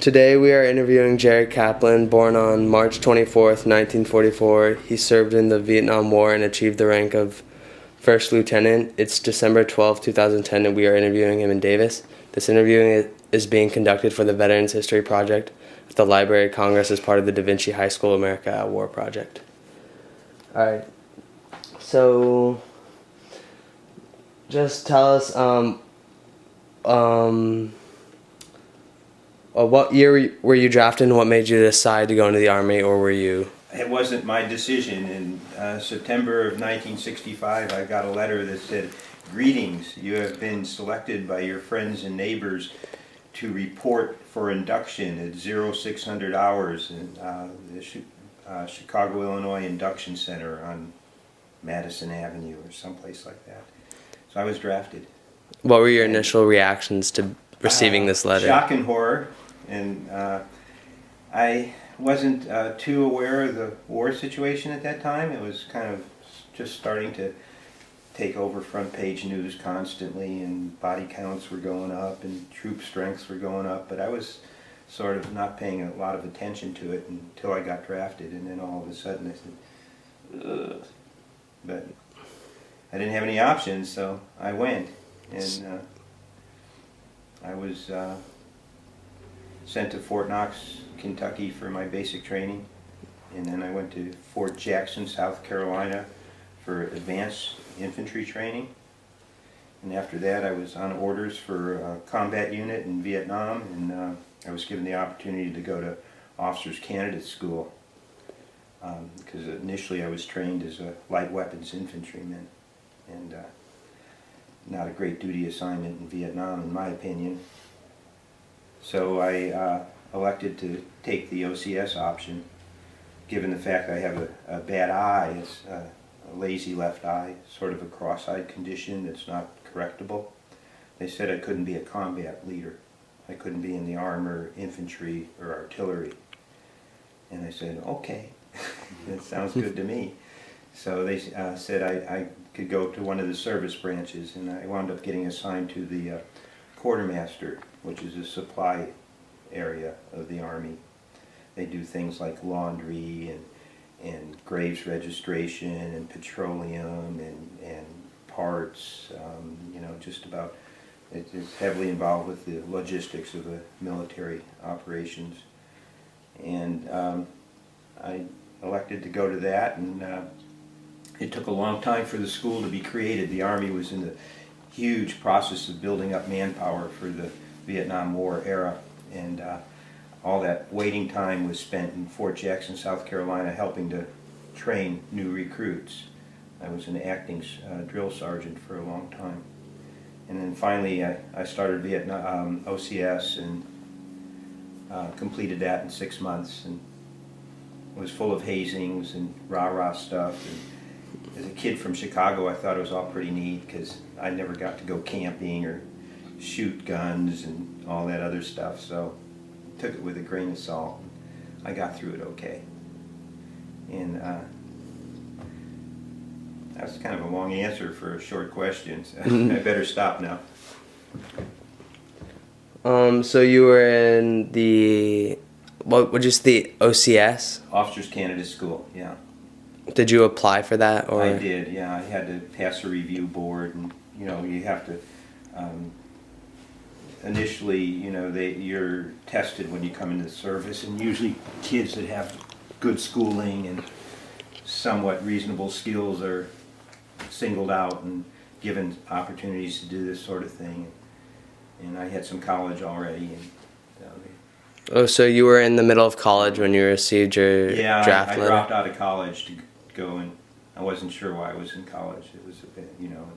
Today we are interviewing Jared Kaplan, born on March 24th, 1944. He served in the Vietnam War and achieved the rank of First Lieutenant. It's December 12, 2010, and we are interviewing him in Davis. This interview is being conducted for the Veterans History Project at the Library of Congress as part of the Da Vinci High School America at War project. All right. So, just tell us, what year were you drafted and what made you decide to go into the Army, or were you? It wasn't my decision. In September of 1965, I got a letter that said, "Greetings, you have been selected by your friends and neighbors to report for induction at 0600 hours in the Chicago, Illinois Induction Center on Madison Avenue," or someplace like that. So I was drafted. What were your initial reactions to receiving this letter? Shock and horror. And I wasn't too aware of the war situation at that time. It was kind of just starting to take over front page news constantly, and body counts were going up and troop strengths were going up, but I was sort of not paying a lot of attention to it until I got drafted, and then all of a sudden I said, ugh. But I didn't have any options, so I went, and I was sent to Fort Knox, Kentucky for my basic training, and then I went to Fort Jackson, South Carolina for advanced infantry training. And after that I was on orders for a combat unit in Vietnam, and I was given the opportunity to go to Officers Candidate School, because initially I was trained as a light weapons infantryman, and not a great duty assignment in Vietnam in my opinion. So I elected to take the OCS option, given the fact I have a bad eye. It's a lazy left eye, sort of a cross-eyed condition that's not correctable. They said I couldn't be a combat leader. I couldn't be in the armor, infantry, or artillery. And I said, okay, that sounds good to me. So they said I could go to one of the service branches, and I wound up getting assigned to the quartermaster, which is a supply area of the Army. They do things like laundry and graves registration and petroleum and parts, you know, just about. It's heavily involved with the logistics of the military operations. And I elected to go to that, and it took a long time for the school to be created. The Army was in the huge process of building up manpower for the Vietnam War era, and all that waiting time was spent in Fort Jackson, South Carolina, helping to train new recruits. I was an acting drill sergeant for a long time, and then finally I started Vietnam OCS and completed that in 6 months, and it was full of hazings and rah-rah stuff. And as a kid from Chicago, I thought it was all pretty neat because I never got to go camping or shoot guns and all that other stuff, so I took it with a grain of salt. I got through it okay. And that was kind of a long answer for a short question, so I better stop now. So you were in the, what would you say, the OCS? Officers Candidate School, yeah. Did you apply for that? Or? I did, yeah. I had to pass a review board, and you know, you have to initially, you know, you're tested when you come into the service, and usually kids that have good schooling and somewhat reasonable skills are singled out and given opportunities to do this sort of thing. And I had some college already. And, oh, so you were in the middle of college when you received your draft letter? I dropped out of college to go, and I wasn't sure why I was in college. It was a bit, you know,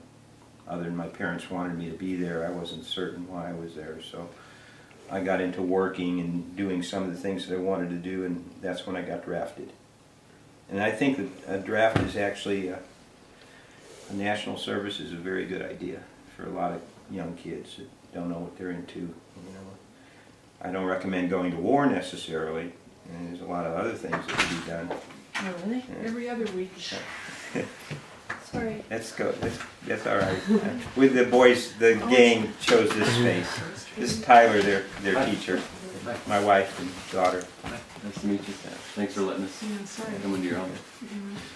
other than my parents wanted me to be there, I wasn't certain why I was there. So I got into working and doing some of the things that I wanted to do, and that's when I got drafted. And I think that a draft is actually, a national service is a very good idea for a lot of young kids that don't know what they're into. You know, I don't recommend going to war necessarily, and there's a lot of other things that can be done. Oh, really? Yeah. Every other week. Sorry. Let's go. That's all right. With the boys, the gang chose this space. This is Tyler, their teacher. Hi. my wife and daughter. Hi. Nice to meet you. Thanks for letting us Yeah, sorry. come into your home.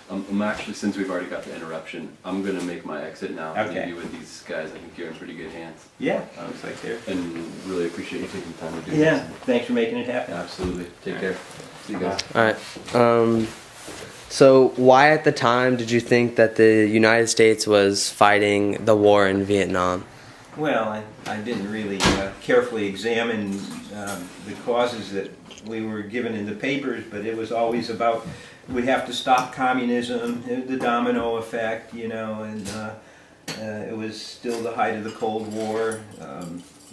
I'm actually, since we've already got the interruption, I'm gonna make my exit now. Okay. Leave you with these guys. I think you're in pretty good hands. Yeah, looks like they're. And really appreciate you taking the time to do Yeah, this. thanks for making it happen. Yeah, absolutely. Take care. See you guys. All right. So why at the time did you think that the United States was fighting the war in Vietnam? Well, I didn't really carefully examine the causes that we were given in the papers, but it was always about we have to stop communism, the domino effect, you know, and it was still the height of the Cold War.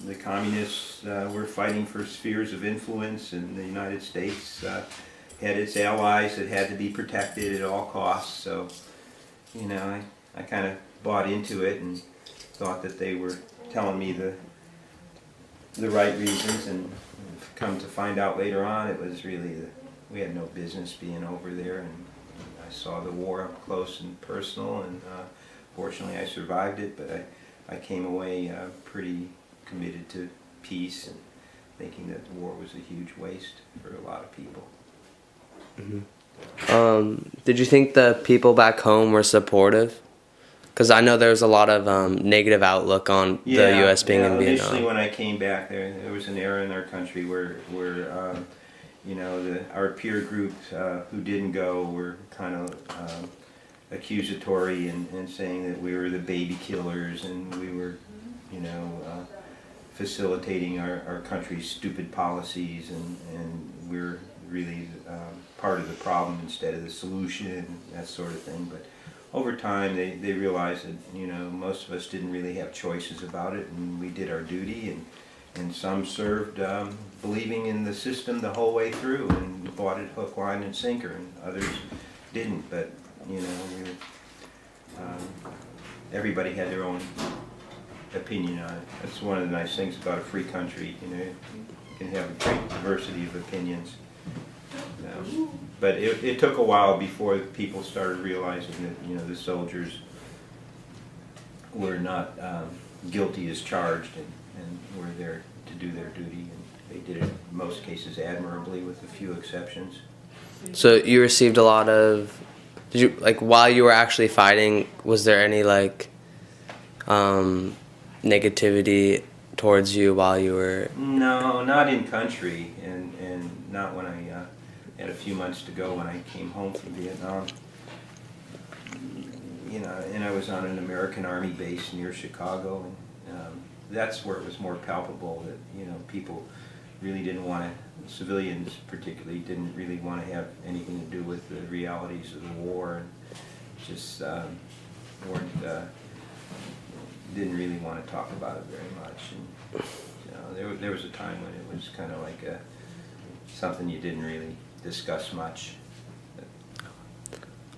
The communists were fighting for spheres of influence, and the United States had its allies that had to be protected at all costs. So, you know, I kind of bought into it and thought that they were telling me the right reasons, and come to find out later on it was really we had no business being over there, and I saw the war up close and personal, and fortunately I survived it, but I came away pretty committed to peace and thinking that the war was a huge waste for a lot of people. Did you think the people back home were supportive? Because I know there was a lot of negative outlook on the U.S. being in Initially, Vietnam. when I came back, there was an era in our country where you know, our peer group who didn't go were kind of accusatory and saying that we were the baby killers and we were, you know, facilitating our country's stupid policies, and we're really part of the problem instead of the solution, that sort of thing. But over time, they realized that, you know, most of us didn't really have choices about it, and we did our duty, and some served believing in the system the whole way through and bought it hook, line, and sinker, and others didn't. But, you know, everybody had their own opinion on it. That's one of the nice things about a free country, you know, you can have a great diversity of opinions. But it took a while before people started realizing that, you know, the soldiers were not guilty as charged, and were there to do their duty, and they did it in most cases admirably, with a few exceptions. So you received a lot of. Did you, like, while you were actually fighting, was there any like negativity towards you while you were? No, not in country, and not when I had a few months to go when I came home from Vietnam. You know, and I was on an American Army base near Chicago, and that's where it was more palpable that, you know, people really didn't want to, civilians particularly, didn't really want to have anything to do with the realities of the war, and just didn't really want to talk about it very much. And, you know, there was a time when it was kind of like something you didn't really discuss much.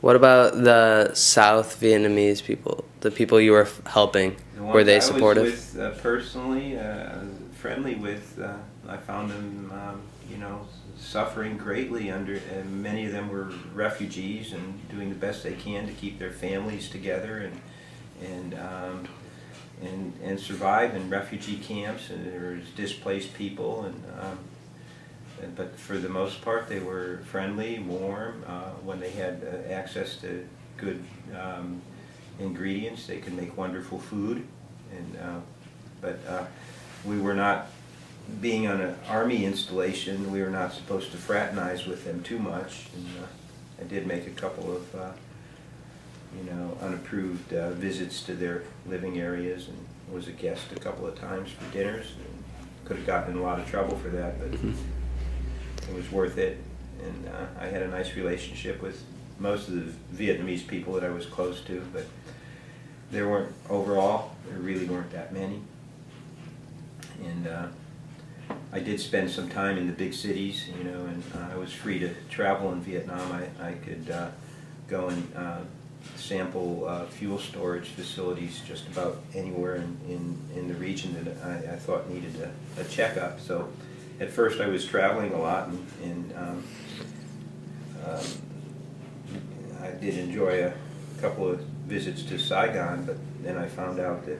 What about the South Vietnamese people, the people you were helping? Were they supportive? I was with personally, friendly with. I found them, you know, suffering greatly under, and many of them were refugees and doing the best they can to keep their families together and survive in refugee camps, and there was displaced people, but for the most part they were friendly, warm. When they had access to good ingredients, they could make wonderful food, but we were not, being on an army installation, we were not supposed to fraternize with them too much, and I did make a couple of you know, unapproved visits to their living areas, and was a guest a couple of times for dinners. And could have gotten in a lot of trouble for that, but it was worth it. And I had a nice relationship with most of the Vietnamese people that I was close to, but there really weren't that many. And I did spend some time in the big cities, you know, and I was free to travel in Vietnam. I could go and sample fuel storage facilities just about anywhere in the region that I thought needed a checkup. So at first I was traveling a lot, and I did enjoy a couple of visits to Saigon, but then I found out that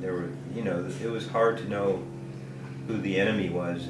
there were, you know, it was hard to know who the enemy was.